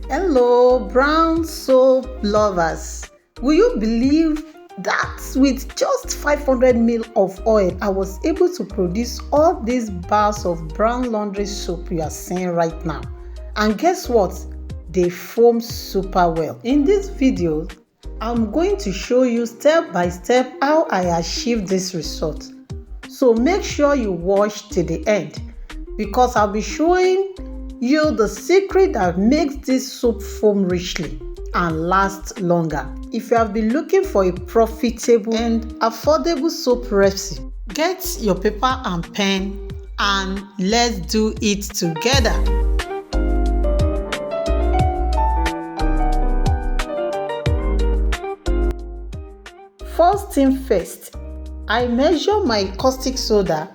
Hello, brown soap lovers. Will you believe that with just 500 ml of oil, I was able to produce all these bars of brown laundry soap you are seeing right now? And guess what? They foam super well. In this video, I'm going to show you step by step how I achieved this result. So make sure you watch till the end because I'll be showing you the secret that makes this soap foam richly and last longer. If you have been looking for a profitable and affordable soap recipe, get your paper and pen and let's do it together. First thing first, I measure my caustic soda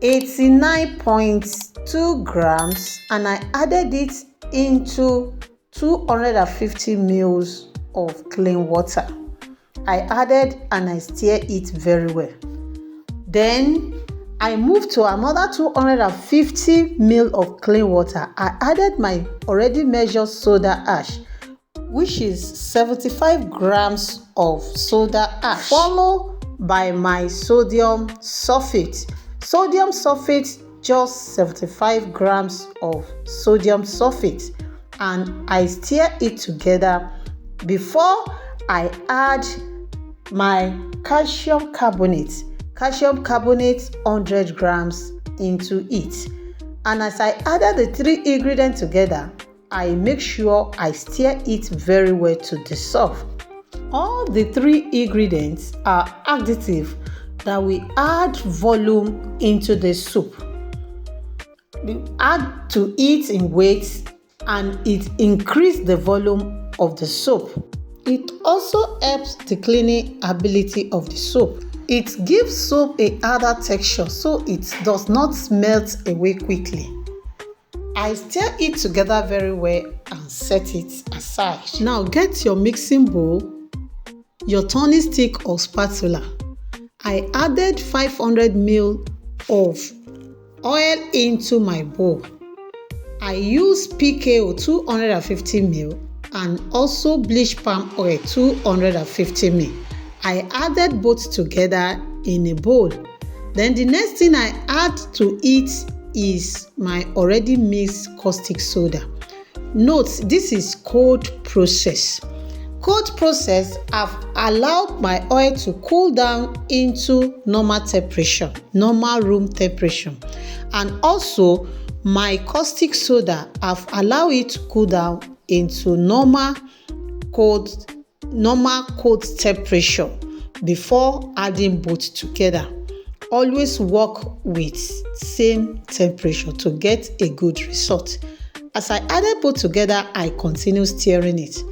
89.2 grams and I added it into 250 ml of clean water. I added and I stir it very well. Then I moved to another 250 ml of clean water. I added my already measured soda ash, which is 75 grams of soda ash, followed by my sodium sulfate. Sodium sulfate, just 75 grams of sodium sulfate, and I stir it together before I add my calcium carbonate 100 grams into it. And as I added the three ingredients together, I make sure I stir it very well to dissolve. All the three ingredients are additives that we add volume into the soup. We add to it in weight and it increases the volume of the soap. It also helps the cleaning ability of the soap. It gives soap a harder texture so it does not melt away quickly. I stir it together very well and set it aside. Now get your mixing bowl, your turning stick or spatula. I added 500 ml of oil into my bowl. I used PKO 250 ml and also bleach palm oil 250 ml. I added both together in a bowl. Then the next thing I add to it is my already mixed caustic soda. Note, this is cold process. Cold process have allowed my oil to cool down into normal temperature, normal room temperature. And also my caustic soda have allowed it to cool down into normal cold temperature before adding both together. Always work with same temperature to get a good result. As I added both together, I continue stirring it.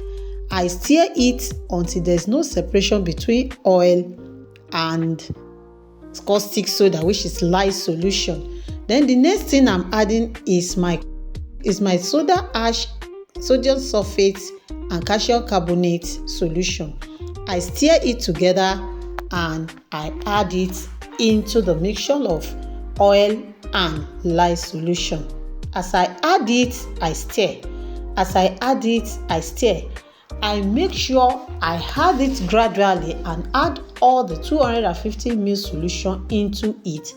I stir it until there's no separation between oil and caustic soda, which is lye solution. Then the next thing I'm adding is my soda ash, sodium sulfate and calcium carbonate solution. I stir it together and I add it into the mixture of oil and lye solution. As I add it, I stir. As I add it, I stir. I make sure I add it gradually and add all the 250 ml solution into it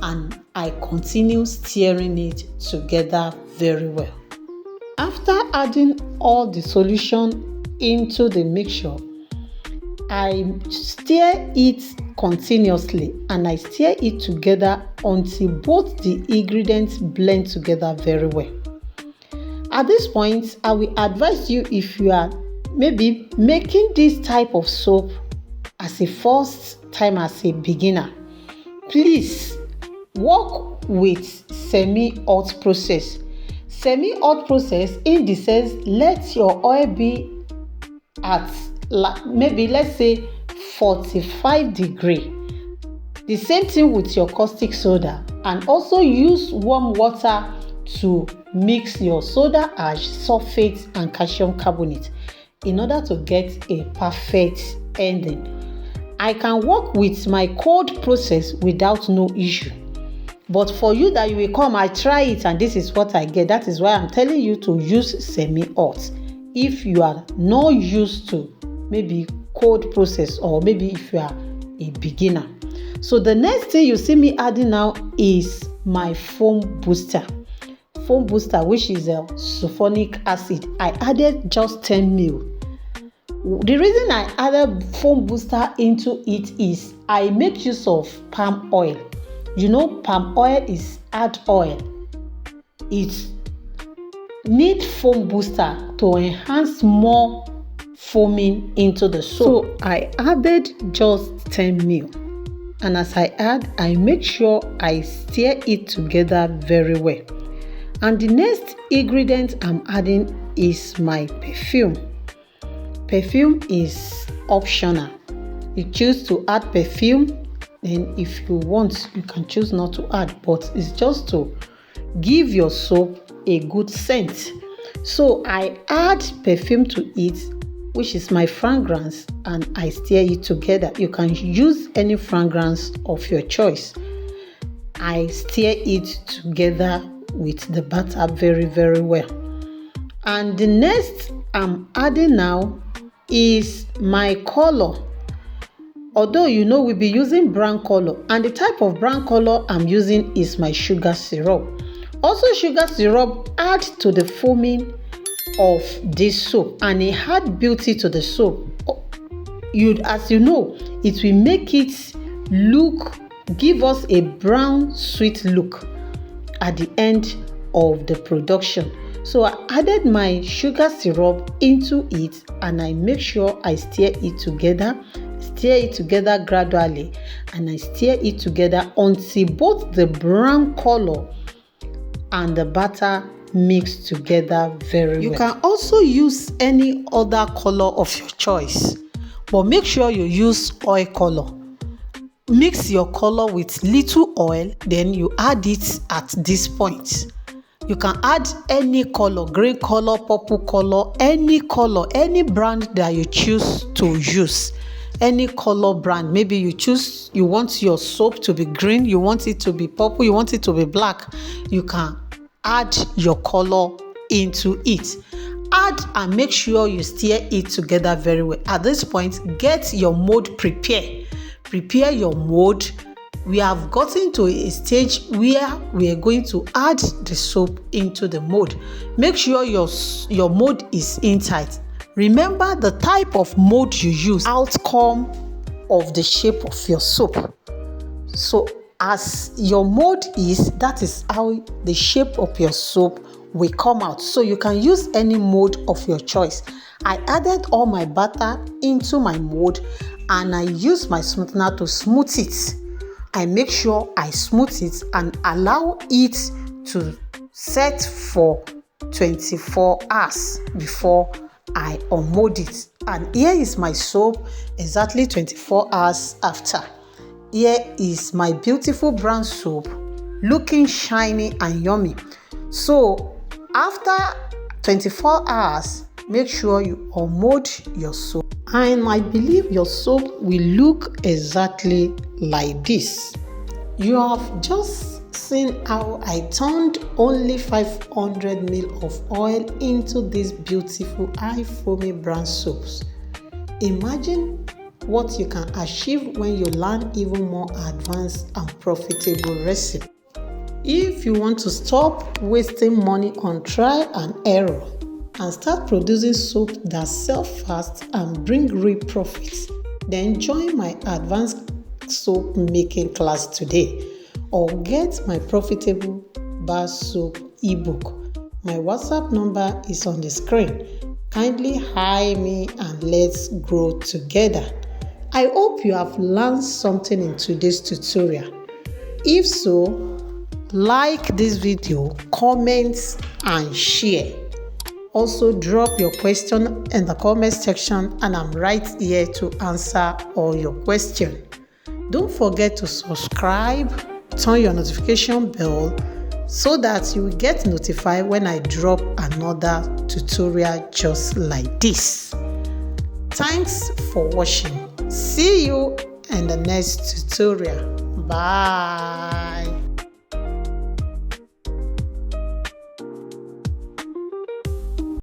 and I continue stirring it together very well. After adding all the solution into the mixture, I stir it continuously and I stir it together until both the ingredients blend together very well. At this point, I will advise you, if you are maybe making this type of soap as a first time as a beginner, please work with semi-hot process. Semi-hot process in the sense, let your oil be at maybe let's say 45 degrees. The same thing with your caustic soda, and also use warm water to mix your soda ash, sulfate and calcium carbonate in order to get a perfect ending. I can work with my cold process without no issue. But for you that you will come, I try it and this is what I get. That is why I'm telling you to use semi-hot. If you are not used to maybe cold process, or maybe if you are a beginner. So the next thing you see me adding now is my foam booster. Foam booster, which is a sulfonic acid. I added just 10 ml. The reason I added foam booster into it is I make use of palm oil. You know, palm oil is hard oil. It needs foam booster to enhance more foaming into the soap. So I added just 10 ml. And as I add, I make sure I stir it together very well. And the next ingredient I'm adding is my perfume. Perfume is optional. You choose to add perfume, then if you want, you can choose not to add, but it's just to give your soap a good scent. So I add perfume to it, which is my fragrance, and I stir it together. You can use any fragrance of your choice. I stir it together with the butter very, very well. And the next I'm adding now is my color. Although you know we'll be using brown color, and the type of brown color I'm using is my sugar syrup. Also, sugar syrup adds to the foaming of this soap, and it adds beauty to the soap. As you know, it will make it give us a brown sweet look at the end of the production. So I added my sugar syrup into it, and I make sure I stir it together gradually, and I stir it together until both the brown color and the butter mix together very well. You can also use any other color of your choice, but make sure you use oil color. Mix your color with little oil, then you add it at this point. You can add any color, green color, purple color, any brand that you choose to use. Any color brand. Maybe you want your soap to be green, you want it to be purple, you want it to be black. You can add your color into it. Add and make sure you stir it together very well. At this point, get your mold prepared. Prepare your mold. We have gotten to a stage where we are going to add the soap into the mold. Make sure your mold is in tight. Remember the type of mold you use, outcome of the shape of your soap. So as your mold is, that is how the shape of your soap will come out. So you can use any mold of your choice. I added all my butter into my mold, and I use my smoother to smooth it. I make sure I smooth it and allow it to set for 24 hours before I unmold it. And here is my soap exactly 24 hours after. Here is my beautiful brown soap looking shiny and yummy. So after 24 hours, make sure you unmold your soap. And I believe your soap will look exactly like this. You have just seen how I turned only 500 ml of oil into these beautiful high foamy brown soaps. Imagine what you can achieve when you learn even more advanced and profitable recipe. If you want to stop wasting money on trial and error and start producing soap that sell fast and bring real profits, then join my advanced soap making class today, or get my profitable bar soap ebook. My WhatsApp number is on the screen. Kindly hire me and let's grow together. I hope you have learned something in today's tutorial. If so, like this video, comment and share. Also drop your question in the comment section, and I'm right here to answer all your questions. Don't forget to subscribe, turn your notification bell so that you will get notified when I drop another tutorial just like this. Thanks for watching. See you in the next tutorial. Bye.